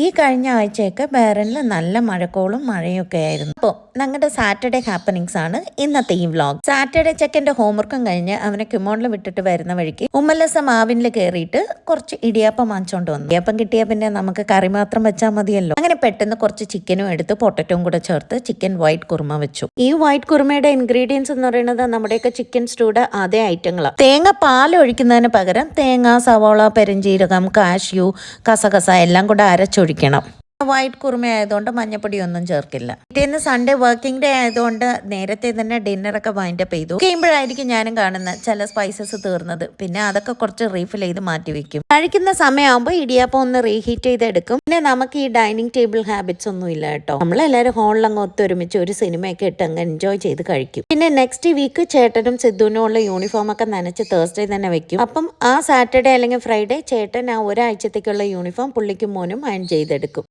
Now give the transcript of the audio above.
ഈ കഴിഞ്ഞ ആഴ്ചയൊക്കെ ബേറനിൽ നല്ല മഴക്കോളും മഴയൊക്കെ ആയിരുന്നു. അപ്പോൾ ഞങ്ങളുടെ സാറ്റർഡേ ഹാപ്പനിങ്സ് ആണ് ഇന്നത്തെ ഈ വ്ലോഗ്. സാറ്റർഡേ ചെക്കൻ്റെ ഹോംവർക്കും കഴിഞ്ഞ് അവനെ ക്യുമോണിൽ വിട്ടിട്ട് വരുന്ന വഴിക്ക് ഉമ്മലസ മാവിനിൽ കയറിയിട്ട് കുറച്ച് ഇടിയാപ്പം വാങ്ങിച്ചോണ്ട് വന്നു. ഇടിയാപ്പം കിട്ടിയാൽ പിന്നെ നമുക്ക് കറി മാത്രം വെച്ചാൽ മതിയല്ലോ. അങ്ങനെ പെട്ടെന്ന് കുറച്ച് ചിക്കനും എടുത്ത് പൊട്ടറ്റോയും കൂടെ ചേർത്ത് ചിക്കൻ വൈറ്റ് കുറുമ വെച്ചു. ഈ വൈറ്റ് കുറുമയുടെ ഇൻഗ്രീഡിയൻസ് എന്ന് പറയുന്നത് നമ്മുടെയൊക്കെ ചിക്കൻ സ്റ്റൂയുടെ അതേ ഐറ്റങ്ങളാണ്. തേങ്ങ പാൽ ഒഴിക്കുന്നതിന് പകരം തേങ്ങ, സവോള, പെരിഞ്ചീരകം, കാഷ്യൂ, കസകസ എല്ലാം കൂടെ അരച്ചൊഴിക്കണം. വൈറ്റ് കുറുമ ആയതുകൊണ്ട് മഞ്ഞപ്പൊടിയൊന്നും ചേർക്കില്ല. പിറ്റേന്ന് സൺഡേ വർക്കിംഗ് ഡേ ആയതുകൊണ്ട് നേരത്തെ തന്നെ ഡിന്നറൊക്കെ വൈൻഡപ്പ് ചെയ്തു. കഴിയുമ്പോഴായിരിക്കും ഞാനും കാണുന്നത് ചില സ്പൈസസ് തീർന്നത്. പിന്നെ അതൊക്കെ കുറച്ച് റീഫിൽ ചെയ്ത് മാറ്റി വെക്കും. കഴിക്കുന്ന സമയമാകുമ്പോൾ ഇടിയപ്പം ഒന്ന് റീഹീറ്റ് ചെയ്തെടുക്കും. പിന്നെ നമുക്ക് ഈ ഡൈനിങ് ടേബിൾ ഹാബിറ്റ്സ് ഒന്നും ഇല്ല കേട്ടോ. നമ്മളെല്ലാവരും ഹോളിലങ്ങ് ഒത്തൊരുമിച്ച് ഒരു സിനിമയൊക്കെ ഇട്ട് അങ്ങ് എൻജോയ് ചെയ്ത് കഴിക്കും. പിന്നെ നെക്സ്റ്റ് വീക്ക് ചേട്ടനും സിദ്ധുവിനും ഉള്ള യൂണിഫോം ഒക്കെ നനച്ച് തേഴ്സ്ഡേ തന്നെ വെക്കും. അപ്പം ആ സാറ്റർഡേ അല്ലെങ്കിൽ ഫ്രൈഡേ ചേട്ടൻ ആ ഒരാഴ്ചത്തേക്കുള്ള യൂണിഫോം പുള്ളിക്കും മോനും അയൺ ചെയ്തെടുക്കും.